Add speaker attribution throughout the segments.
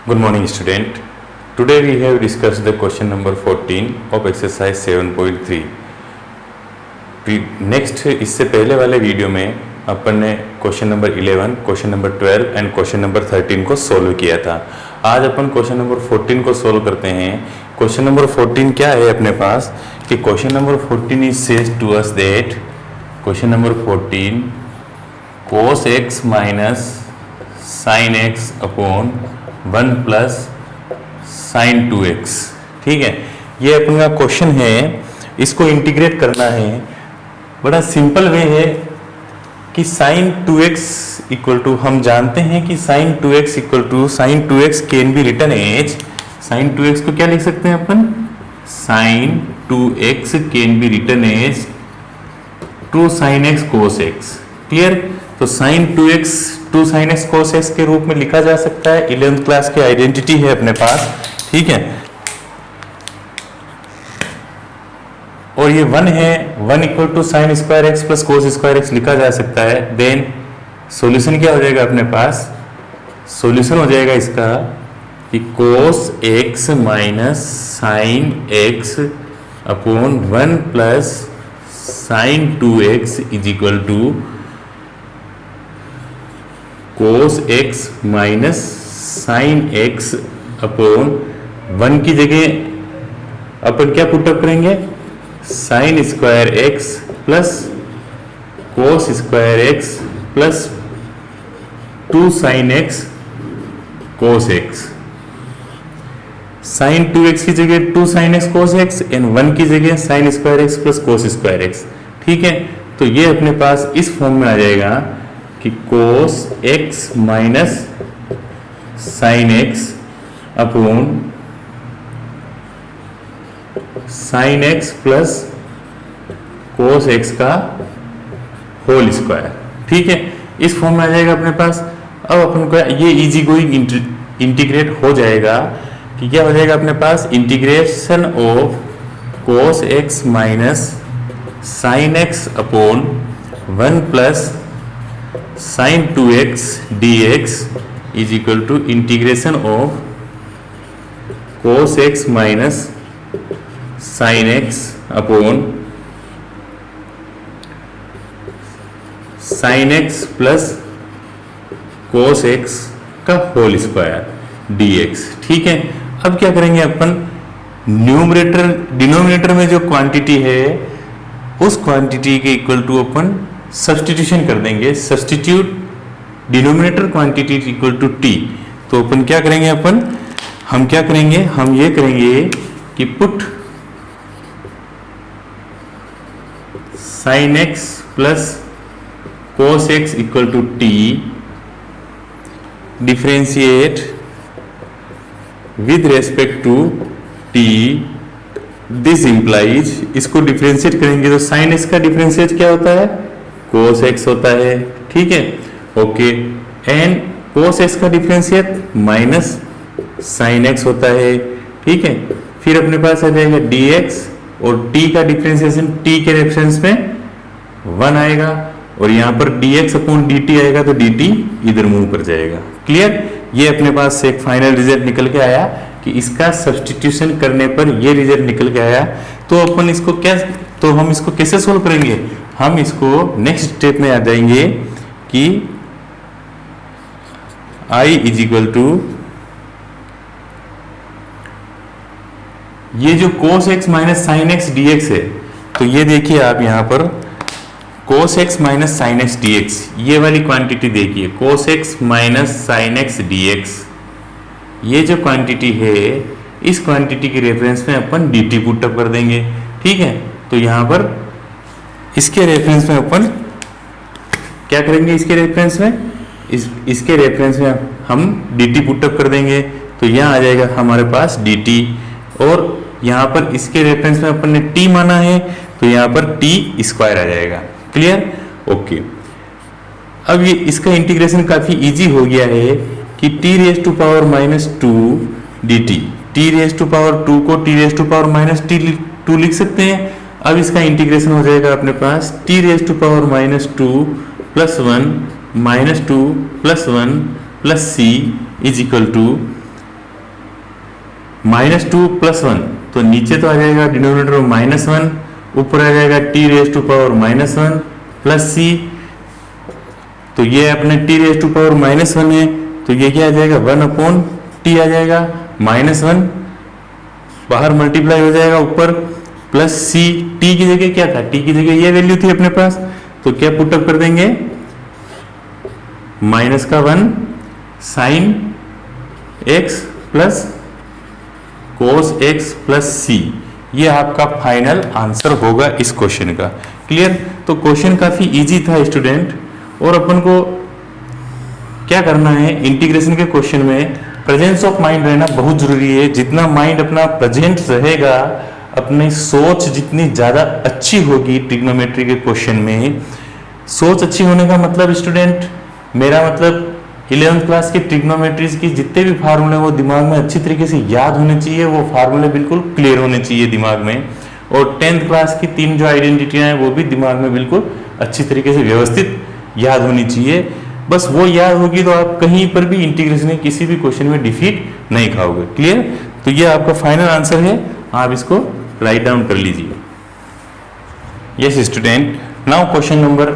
Speaker 1: Good morning, student. Today we have discussed the question number 14 of exercise 7.3. Next इससे पहले वाले video में अपन ने question number 11, question number 12 and question number 13 को solve किया था। आज अपन क्वेश्चन नंबर 14 को सोल्व करते हैं। क्वेश्चन नंबर 14 क्या है अपने पास कि question number 14 is says to us that question number 14 cos x minus sine x upon 1 plus sine 2x। ठीक है, ये अपन का क्वेश्चन है, इसको इंटीग्रेट करना है। बड़ा सिंपल वे है कि साइन 2x इक्वल टू, हम जानते हैं कि sine 2x equal to sine 2x can be written as, sine 2x को क्या लिख सकते हैं अपन, sine 2x can be written as 2 sin x cos x। Clear? तो sine 2x 2 sin x cos x के रूप में लिखा जा सकता है। 11th क्लास की आइडेंटिटी है अपने पास। ठीक है, और ये 1 है, 1 equal to sine square x plus cos square x लिखा जा सकता है। देन सॉल्यूशन क्या हो जाएगा अपने पास, सॉल्यूशन हो जाएगा इसका कि cos x minus sine x upon 1 plus sine 2x is equal to cos x minus sine x upon 1 की जगह अपन क्या पुटअप करेंगे, sine square x plus cos square x plus 2 sine x cos x. Sine 2x की जगह 2 sine x cos x and 1 की जगह sine square x plus cos square x. ठीक है, तो ये अपने पास इस फॉर्म में आ जाएगा कि cos x minus sine x upon sine x plus cos x का होल स्क्वायर। ठीक है, इस फॉर्म में आ जाएगा अपने पास। अब अपन को ये इजी गोइंग इंटीग्रेट हो जाएगा कि क्या हो जाएगा अपने पास, integration of cos x minus sine x upon 1 plus sine 2x dx is equal to integration of cos x minus sine x upon sine x plus cos x का whole square dx। ठीक है, अब क्या करेंगे अपन, numerator denominator में जो quantity है उस क्वांटिटी के इक्वल टू अपन सब्स्टिट्यूशन कर देंगे। Substitute denominator quantity equal to t। तो अपन क्या करेंगे, हम क्या करेंगे, हम ये करेंगे कि put sine x plus cos x equal to t, differentiate with respect to t। This implies, इसको डिफरेंशिएट करेंगे तो साइन एक्स का डिफरेंशिएट क्या होता है, कोस एक्स होता है। ठीक है, ओके, एंड कोस एक्स का डिफरेंशिएट माइनस साइन एक्स होता है। ठीक है, फिर अपने पास आ जाएगा dx और t का डिफरेंशिएशन t के रेफरेंस में 1 आएगा और यहाँ पर dx अपॉन dt आएगा तो dt इधर मूव कर जाएगा। क्लियर? ये अपने पास से एक फाइनल रिजल्ट निकल के आया कि इसका सब्स्टिट्यूशन करने पर ये रिजल्ट निकल के आया। तो अपन इसको क्या, तो हम इसको कैसे सोल्व करेंगे, हम इसको नेक्स्ट स्टेप में आ जाएंगे कि i इज इक्वल टू, ये जो cos x minus sine x dx है, तो ये देखिए आप यहाँ पर cos x minus sine x dx, ये वाली क्वांटिटी देखिए, cos x minus sine x dx, ये जो क्वांटिटी है इस क्वांटिटी के रेफरेंस में अपन dt पुटअप कर देंगे। ठीक है, तो यहाँ पर इसके रेफरेंस में अपन क्या करेंगे, इसके रेफरेंस में इसके रेफरेंस में हम dt पुटअप कर देंगे। तो यहाँ आ जाएगा हमारे पास dt, और यहाँ पर इसके रेफरेंस में अपन ने t माना है तो यहाँ पर t स्क्वायर आ जाएगा। क्लियर? ओके, अब ये इसका इंटीग्रेशन काफी इजी हो गया है कि t raise to power minus 2 dt, t raise to power 2 को t raise to power minus 2 लिख सकते हैं। अब इसका इंटीग्रेशन हो जाएगा अपने पास t raise to power minus 2 plus 1 -2 +1 +c is equal to -2 + 1, तो नीचे तो आ जाएगा डिनोमिनेटर में -1, ऊपर आ जाएगा t⁻⁻1 प्लस c, तो ये अपने t⁻⁻1 है, तो ये क्या आ जाएगा 1/t आ जाएगा, -1 बाहर मल्टीप्लाई हो जाएगा ऊपर, प्लस c, t की जगह क्या था, t की जगह ये वैल्यू थी अपने पास, तो क्या पुटअप कर देंगे -1 sin x plus cos x plus c, ये आपका फाइनल आंसर होगा इस क्वेश्चन का। क्लियर? तो क्वेश्चन काफी इजी था स्टूडेंट, और अपन को क्या करना है, इंटीग्रेशन के क्वेश्चन में प्रेजेंस ऑफ माइंड रहना बहुत जरूरी है। जितना माइंड अपना प्रेजेंट रहेगा, अपनी सोच जितनी ज्यादा अच्छी होगी ट्रिग्नोमेट्री के क्वेश्चन में, सोच अच्छी होने का मतलब स्टूडेंट, मेरा मतलब 11th क्लास की ट्रिग्नोमेट्रीज की जितने भी फार्मूले वो दिमाग में अच्छी तरीके से याद होने चाहिए, वो फार्मूले बिल्कुल क्लियर होने चाहिए दिमाग में, और 10th क्लास की 3 जो आइडेंटिटियां हैं वो भी दिमाग में बिल्कुल अच्छी तरीके से व्यवस्थित याद होनी चाहिए। बस वो याद होगी तो आप कहीं पर भी इंटीग्रेशन के किसी भी क्वेश्चन में डिफीट नहीं खाओगे। क्लियर? तो ये आपका फाइनल आंसर है, आप इसको राइट डाउन कर लीजिए। Yes student, now question number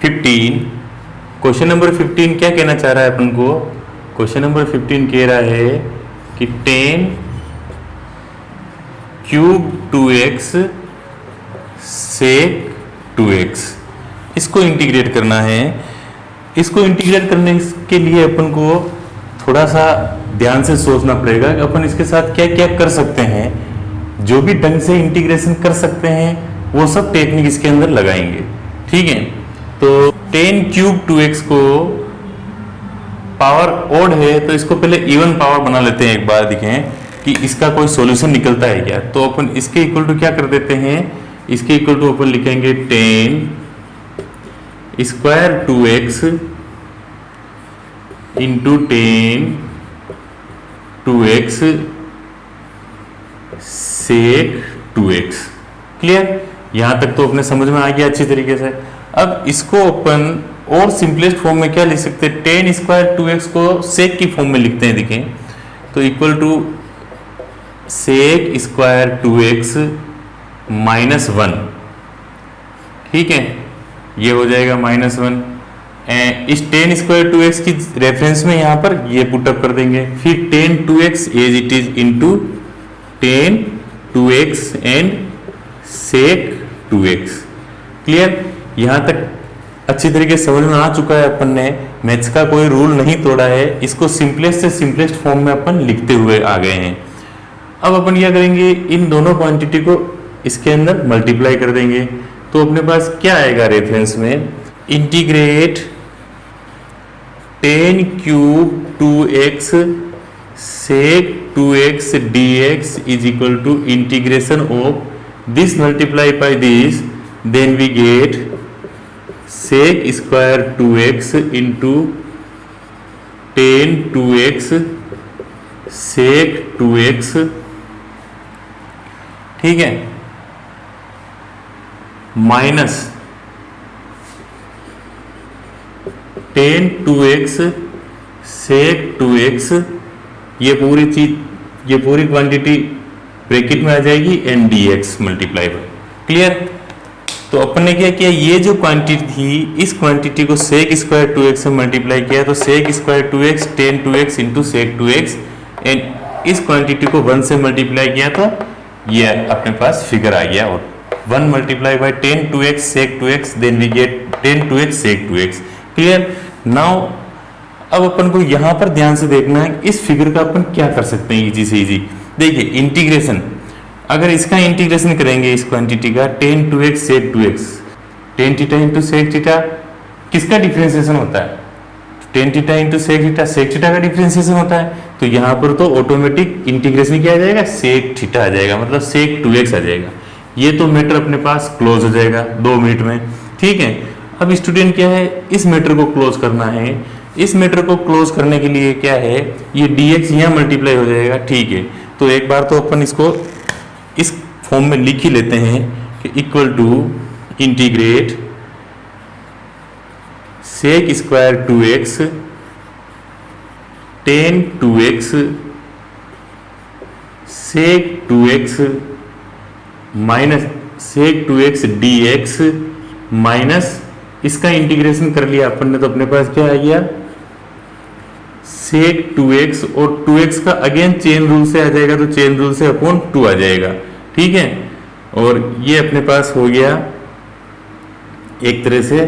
Speaker 1: 15। Question number 15 क्या कहना चाह रहा है अपन को? क्वेश्चन नंबर 15 कह रहा है कि 10³ 2x sec 2x, इसको इंटीग्रेट करना है। इसको इंटीग्रेट करने के लिए अपन को थोड़ा सा ध्यान से सोचना पड़ेगा कि अपन इसके साथ क्या क्या कर सकते हैं। जो भी ढंग से इंटीग्रेशन कर सकते हैं वो सब टेक्निक इसके अंदर लगाएंगे। ठीक है, तो 10³ 2x को पावर ओड है, तो इसको पहले इवन पावर बना लेते हैं। एक बार दिखें कि इसका कोई सॉल्यूशन निकलता है क्या। तो अपन इसके इक्वल टू क्या कर देते हैं, इसके इक्वल टू अपन लिखेंगे 10² 2x into 10² 2x sec 2x। Clear? यहां तक तो अपने समझ में आ गया अच्छी तरीके से। अब इसको अपन और सिंपलेस्ट फॉर्म में क्या लिख सकते हैं, 10² 2x को sec की फॉर्म में लिखते हैं। देखें तो इक्वल टू sec² 2x -1। ठीक है, ये हो जाएगा -1। इस 10² 2x की रेफरेंस में यहां पर ये पुटअप कर देंगे। फिर 10 2x as it is into 10 2x and sec 2x। Clear? यहां तक अच्छी तरीके से समझ में आ चुका है। अपन ने मैथ्स का कोई रूल नहीं तोड़ा है, इसको सिंपलेस्ट से सिंपलेस्ट फॉर्म में अपन लिखते हुए आ गए हैं। अब अपन क्या करेंगे, इन दोनों क्वांटिटी को इसके अंदर मल्टीप्लाई कर देंगे। तो अपने पास क्या आएगा रेफरेंस में, integrate 10³ 2x sec 2x dx is equal to integration of this multiply by this, then we get sec² 2x into 10 2x sec 2x। ठीक है, माइनस 10 2x sec 2x, ये पूरी चीज, ये पूरी क्वांटिटी ब्रैकेट में आ जाएगी and dx multiply by. Clear? तो अपन ने क्या किया, ये जो क्वांटिटी थी इस क्वांटिटी को sec² 2x से मल्टीप्लाई किया, तो sec² 2x 10 2x into sec 2x, and इस क्वांटिटी को 1 से मल्टीप्लाई किया तो ये अपने पास फिगर आ गया। और 1 multiply by 10 2x sec 2x, then we get 10 2x sec 2x। Clear? Now अब अपन को यहां पर ध्यान से देखना है इस फिगर का अपन क्या कर सकते हैं इजी से इजी। देखिए इंटीग्रेशन, अगर इसका इंटीग्रेशन करेंगे इस क्वांटिटी का 10 2x sec 2x, tan theta into sec theta किसका डिफरेंशिएशन होता है, tan theta into sec theta का डिफरेंशिएशन होता है। तो यहाँ पर तो ऑटोमेटिक इंटीग्रेशन क्या आ जाएगा, sec थीटा आ जाएगा, मतलब sec 2x आ जाएगा। ये तो मैटर अपने पास क्लोज हो जाएगा 2 मिनट में। ठीक है, अब स्टूडेंट क्या है, इस मैटर को क्लोज करना है। इस मैटर को क्लोज करने के लिए क्या है, ये dx यहाँ मल्टीप्लाई हो जाएगा। ठीक है, तो एक बार तो अपन इसको इस फॉर्म में लिख ही लेते हैं कि equal to integrate sec² 2x 10 2x sec 2x minus sec 2x dx minus इसका इंटीग्रेशन कर लिया अपन ने, तो अपने पास क्या आ गया, सेक 2x और 2x का अगेन चेन रूल से आ जाएगा, तो चेन रूल से अपॉन 2 आ जाएगा। ठीक है, और ये अपने पास हो गया एक तरह से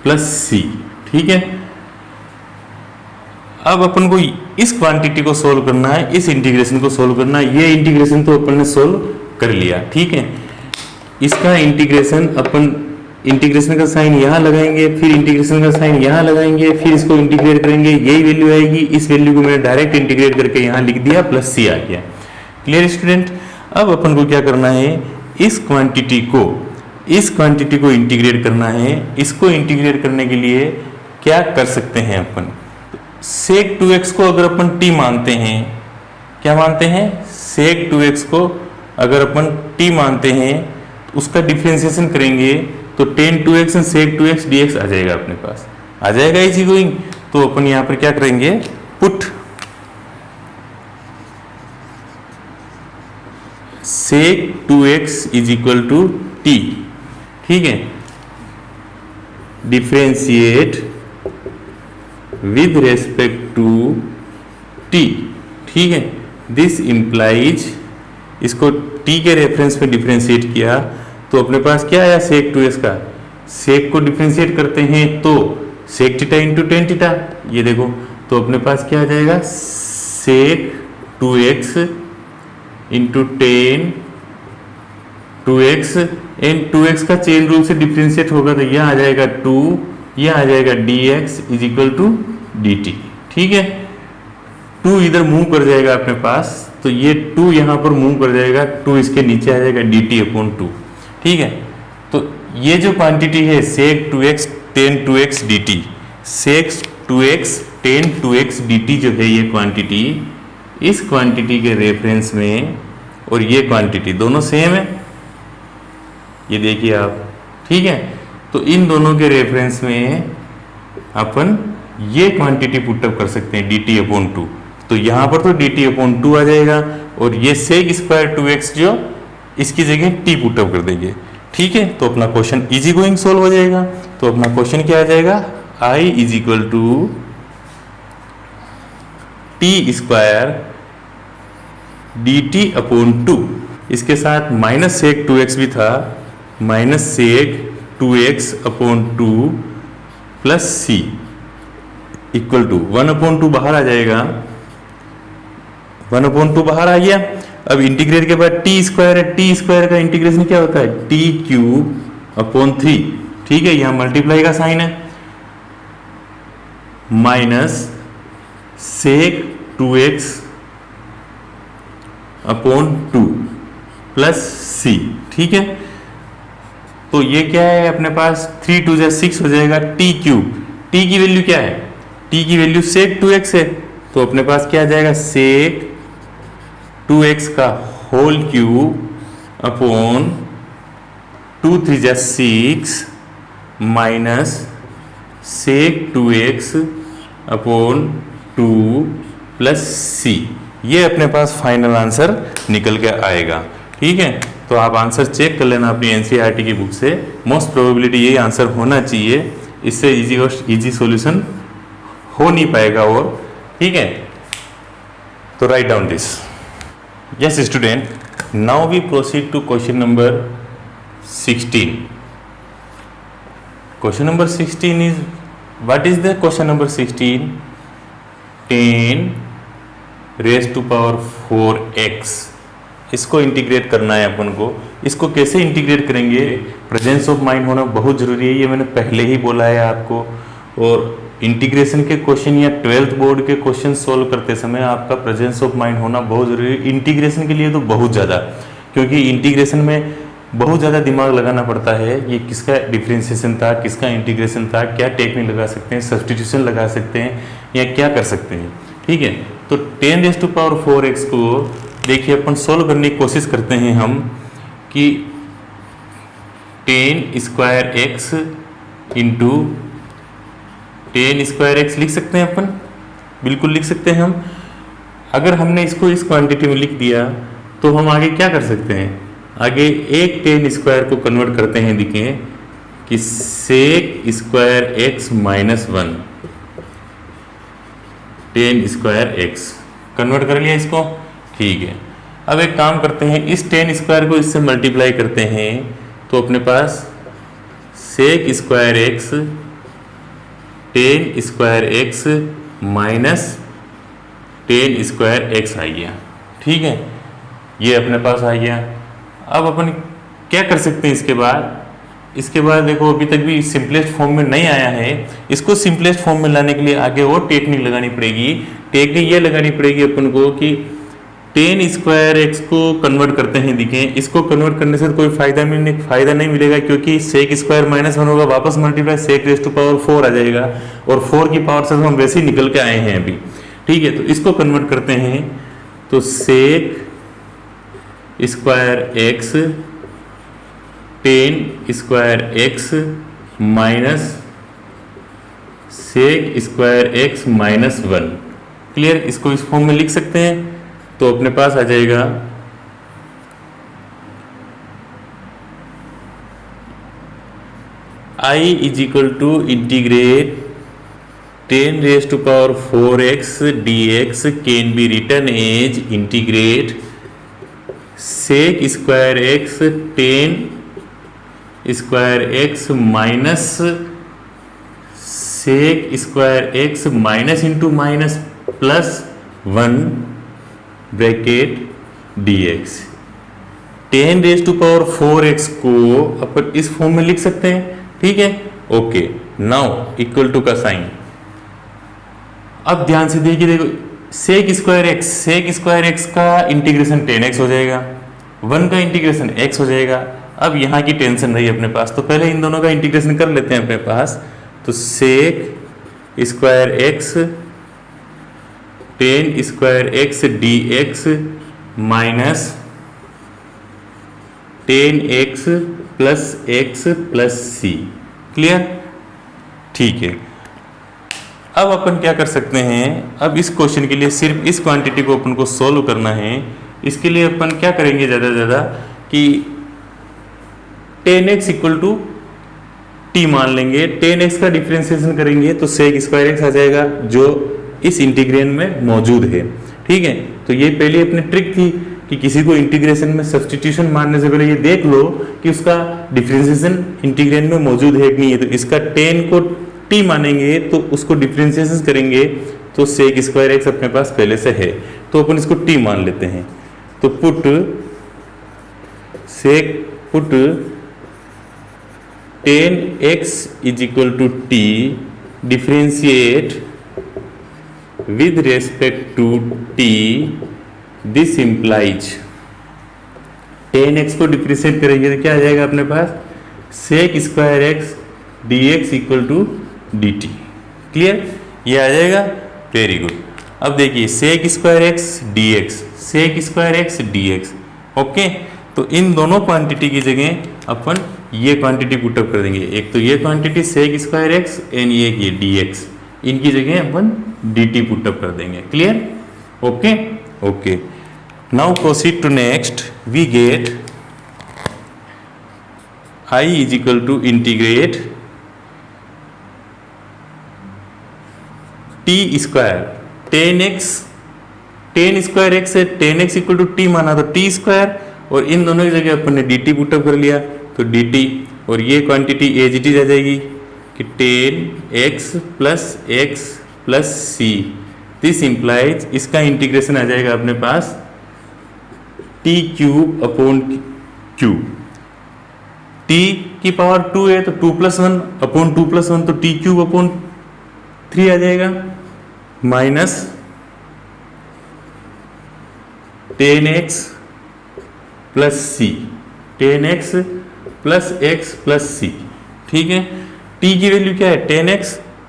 Speaker 1: प्लस c। ठीक है, अब अपन को इस क्वांटिटी को सोल्व करना है, इस इंटीग्रेशन को सोल्व करना है। ये इंटीग्रेशन तो अपन ने सोल्व कर लिया। ठीक है, इसका इंटीग्रेशन अपन इंटीग्रेशन का साइन यहाँ लगाएंगे, फिर इंटीग्रेशन का साइन यहाँ लगाएंगे, फिर इसको इंटीग्रेट करेंगे, यही वैल्यू आएगी। इस वैल्यू को मैंने डायरेक्ट इंटीग्रेट करके यहाँ लिख दिया, प्लस c आ गया। Clear student? अब अपन को क्या करना है, इस क्वांटिटी को इंटीग्रेट करना है। इसको इंटीग्रेट करने के लिए क्या कर सकते हैं अपन, सेक 2x को अगर अपन t मानते हैं, क्या मानते हैं, सेक 2x को अगर अपन t मानते हैं तो उसका डिफरेंशिएशन करेंगे तो tan 2x and sec 2x dx आ जाएगा, अपने पास आ जाएगा इजी गोइंग। तो अपन यहां पर क्या करेंगे, put sec 2x is equal to t। ठीक है, differentiate with respect to t। ठीक है, दिस इंप्लाइज, इसको t के रेफरेंस में डिफरेंशिएट किया तो अपने पास क्या आया, सेक 2x का। सेक को डिफरेंशिएट करते हैं तो sec theta into tan theta, ये देखो, तो अपने पास क्या आ जाएगा, sec 2x into ten 2x and 2x का चेन रूल से डिफरेंशिएट होगा तो यह आ जाएगा 2, यह आ जाएगा dx is equal to dt। ठीक है, 2 इधर मूव कर जाएगा अपने पास, तो ये 2 यहाँ पर मूव कर जाएगा, 2 इसके नीचे आ जाएगा dt अपॉन 2। ठीक है, तो ये जो क्वांटिटी है सेक 2x tan 2x dt, सेक 2x tan 2x dt जो है ये क्वांटिटी, इस क्वांटिटी के रेफरेंस में और ये क्वांटिटी दोनों सेम है, ये देखिए आप। ठीक है, तो इन दोनों के रेफरेंस में अपन ये क्वांटिटी पुटअप कर सकते हैं dt अपॉन 2, तो यहाँ पर तो dt अपॉन 2 आ जाएगा और ये सेक स्क्वायर 2x जो इसकी जगह t पुटअप कर देंगे। ठीक है, तो अपना क्वेश्चन इजी गोइंग सोल्व हो जाएगा। तो अपना क्वेश्चन क्या आ जाएगा, i is equal to T square dt upon 2, इसके साथ माइनस सेक 2x भी था, minus sec 2x upon 2 plus c equal to 1/2 बाहर आ जाएगा, 1/2 बाहर आ गया। अब इंटीग्रेट के बाद टी स्क्वायर है, टी स्क्वायर का इंटीग्रेशन क्या होता है, टी क्यूब अपॉन 3। ठीक है, यहां मल्टीप्लाई का साइन है, minus sec 2x upon 2 plus c। ठीक है, तो ये क्या है अपने पास, 3 2 6 हो जाएगा, टी क्यूब, टी की वैल्यू क्या है, टी की वैल्यू सेक 2x है, तो अपने पास क्या आ जाएगा, सेक 2x का whole cube upon 2 3 6 minus sec 2x upon 2 plus c। ये अपने पास फाइनल आंसर निकल के आएगा। ठीक है, तो आप आंसर चेक कर लेना अपनी एनसीईआरटी की बुक से, मोस्ट प्रोबेबिलिटी यही आंसर होना चाहिए, इससे इजी सॉल्यूशन हो नहीं पाएगा। और ठीक है, तो right down this. Yes student, now we proceed to question number 16. Question number 16 is, what is the question number 16? 10 raised to power 4x, इसको इंटीग्रेट करना है अपन को। इसको कैसे इंटीग्रेट करेंगे, प्रेजेंस ऑफ माइंड होना बहुत जरूरी है, ये मैंने पहले ही बोला है आपको। और इंटीग्रेशन के क्वेश्चन या 12th बोर्ड के क्वेश्चन सोल्व करते समय आपका प्रेजेंस ऑफ माइंड होना बहुत जरूरी है। इंटीग्रेशन के लिए तो बहुत ज़्यादा, क्योंकि इंटीग्रेशन में बहुत ज़्यादा दिमाग लगाना पड़ता है। ये किसका डिफरेंशिएशन था, किसका इंटीग्रेशन था, क्या टेक्निक लगा सकते हैं, सब्स्टिट्यूशन लगा सकते हैं या क्या कर सकते हैं। ठीक है, तो 10 रेज़ टू पावर 4x को देखिए अपन सोल्व करने की कोशिश करते हैं हम कि 10 square x into 10 square x लिख सकते हैं अपन, बिल्कुल लिख सकते हैं हम। अगर हमने इसको इस क्वांटिटी में लिख दिया तो हम आगे क्या कर सकते हैं, आगे एक टेन स्क्वायर को कन्वर्ट करते हैं, देखें कि sec square x minus 1, tan square x convert कर लिया इसको, ठीक है। अब एक काम करते हैं, इस टेन स्क्वायर को इससे मल्टीप्लाई करते हैं तो अपने पास sec square x tan square x minus tan square x आ गया, ठीक है, ये अपने पास आ गया। अब अपन क्या कर सकते हैं इसके बाद देखो अभी तक भी सिंपलेस्ट फॉर्म में नहीं आया है, इसको सिंपलेस्ट फॉर्म में लाने के लिए आगे और टेक्निक लगानी पड़ेगी। टेक्निक ये लगानी पड़ेगी अपन को कि टेन स्क्वायर एक्स को कन्वर्ट करते हैं, देखें इसको कन्वर्ट करने से तो कोई फायदा नहीं मिलेगा, क्योंकि सेक स्क्वायर माइनस 1 होगा, वापस multiply sec raise to power 4 आ जाएगा, और 4 की पावर से तो हम वैसे ही निकल के आए हैं अभी, ठीक है। तो इसको कन्वर्ट करते हैं तो sec square x tan square x minus sec square x minus 1, clear, इसको इस फॉर्म में लिख सकते हैं। तो अपने पास आ जाएगा I is equal to integrate tan raise to power 4x dx can be written as integrate sec square x tan square x minus sec square x minus into minus plus 1 bracket dx। Tan raise to power 4x को अपन इस form में लिख सकते हैं, ठीक है, okay. Now equal to का sign, अब ध्यान से देखिए, देखो सेक स्क्वायर एक्स का इंटीग्रेशन 10x हो जाएगा, 1 का इंटीग्रेशन x हो जाएगा। अब यहाँ की टेंशन रही अपने पास, तो पहले इन दोनों का इंटीग्रेशन कर लेते हैं अपने पास। तो sec square x tan square x dx minus 10x plus x plus c, clear, ठीक है। अब अपन क्या कर सकते हैं, अब इस क्वेश्चन के लिए सिर्फ इस क्वांटिटी को अपन को सोल्व करना है। इसके लिए अपन क्या करेंगे ज़्यादा से ज़्यादा कि 10x इक्वल टू टी मान लेंगे, 10x का डिफ्रेंसिएशन करेंगे तो सेक स्क्वायर एक्स आ जाएगा जो इस इंटीग्रेन में मौजूद है, ठीक है। तो ये पहले अपनी ट्रिक थी कि किसी को इंटीग्रेशन में सब्स्टिट्यूशन मारने से पहले ये देख लो कि उसका डिफ्रेंसिएशन इंटीग्रेन में मौजूद है कि नहीं है। तो इसका 10 को टी मानेंगे तो उसको डिफ्रेंसिएशन करेंगे तो सेक स्क्वायर एक्स अपने पास पहले से है, तो अपन इसको टी मान लेते हैं। तो put 10x is equal to T differentiate with respect to T, this implies 10x को डिफ्रेंशिएट करेंगे तो क्या आ जाएगा अपने पास, sec square x dx equal to dt, clear, ये आ जाएगा, वेरी गुड। अब देखिए sec square x dx, okay. तो इन दोनों क्वांटिटी की जगह अपन ये क्वांटिटी पुटअप कर देंगे, एक तो ये quantity sec square x and ये dx, इनकी जगह अपन dt पुटअप कर देंगे, clear, okay okay. Now proceed to next, we get I is equal to integrate T square 10 square x है, 10x इक्वल टू टी माना तो टी स्क्वायर, और इन दोनों की जगह अपन ने dt पुटअप कर लिया तो dt, और ये क्वांटिटी एज इट इज आ जाएगी कि 10x plus c, this implies, इसका इंटीग्रेशन आ जाएगा अपने पास T cube upon cube, t की पावर 2 है तो 2 प्लस 1 अपॉन 2 प्लस 1 तो टी क्यूब अपॉन 3 आ जाएगा, माइनस 10x प्लस सी, 10x प्लस x प्लस सी, ठीक है। t की वैल्यू क्या है 10x,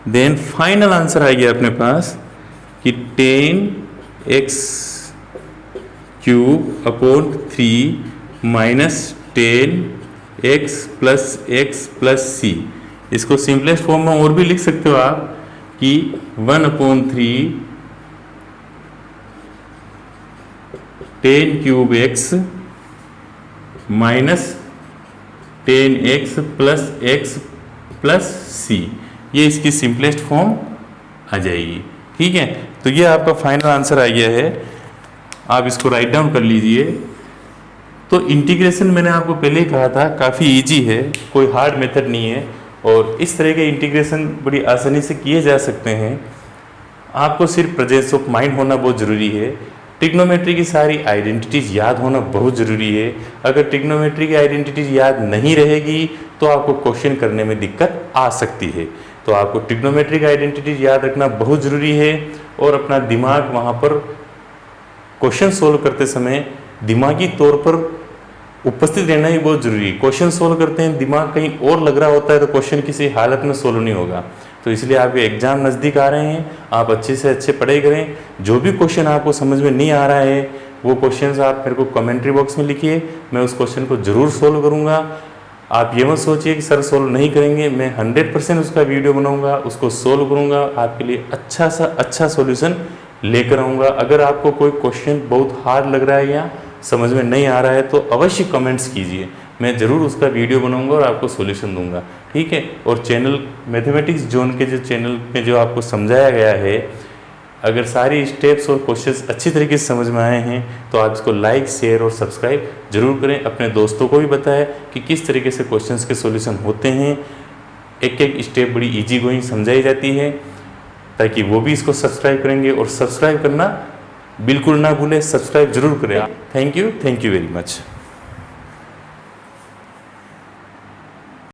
Speaker 1: देन फाइनल आंसर आ गया अपने पास कि 10x cube upon 3 minus 10x plus C. इसको सिंपलेस्ट फॉर्म में और भी लिख सकते हो आप कि 1/3 10 cube x minus 10x plus x plus C, ये इसकी सिंपलेस्ट फॉर्म आ जाएगी। ठीक है, तो ये आपका फाइनल आंसर आ गया है, आप इसको राइट डाउन कर लीजिए। तो इंटीग्रेशन मैंने आपको पहले ही कहा था काफ़ी इजी है, कोई हार्ड मेथड नहीं है, और इस तरह के इंटीग्रेशन बड़ी आसानी से किए जा सकते हैं। आपको सिर्फ प्रेजेंस ऑफ माइंड होना बहुत ज़रूरी है। ट्रिग्नोमेट्री की सारी आइडेंटिटीज़ याद होना बहुत ज़रूरी है। अगर ट्रिग्नोमेट्री की आइडेंटिटीज़ याद नहीं रहेगी तो आपको क्वेश्चन करने में दिक्कत आ सकती है। तो आपको ट्रिग्नोमेट्री की आइडेंटिटीज़ याद रखना बहुत ज़रूरी है, और अपना दिमाग वहाँ पर क्वेश्चन सोल्व करते समय दिमागी तौर पर उपस्थित रहना ही बहुत ज़रूरी है। क्वेश्चन सोल्व करते हैं, दिमाग कहीं और लग रहा होता है तो क्वेश्चन किसी हालत में सोल्व नहीं होगा। तो इसलिए आपके एग्ज़ाम नज़दीक आ रहे हैं, आप अच्छे से अच्छे पढ़ाई करें। जो भी क्वेश्चन आपको समझ में नहीं आ रहा है वो क्वेश्चन आप मेरे को कमेंट्री बॉक्स में लिखिए, मैं उस क्वेश्चन को ज़रूर सोल्व करूँगा। आप ये मत सोचिए कि सर सोल्व नहीं करेंगे, मैं 100% उसका वीडियो बनाऊँगा, उसको सोल्व करूँगा, आपके लिए अच्छा सा अच्छा सॉल्यूशन लेकर आऊँगा। अगर आपको कोई क्वेश्चन बहुत हार्ड लग रहा है या समझ में नहीं आ रहा है तो अवश्य कमेंट्स कीजिए, मैं ज़रूर उसका वीडियो बनाऊंगा और आपको सॉल्यूशन दूंगा। ठीक है, और चैनल मैथमेटिक्स जोन के जो चैनल में जो आपको समझाया गया है, अगर सारी स्टेप्स और क्वेश्चंस अच्छी तरीके से समझ में आए हैं तो आप इसको लाइक, शेयर और सब्सक्राइब जरूर करें। अपने दोस्तों को भी बताएं कि किस तरीके से क्वेश्चंस के सॉल्यूशन होते हैं। एक एक स्टेप बड़ी इजी गोइंग समझाई जाती है, ताकि वो भी इसको सब्सक्राइब करेंगे। और सब्सक्राइब करना बिल्कुल ना भूलें, सब्सक्राइब जरूर करें। Thank you very much.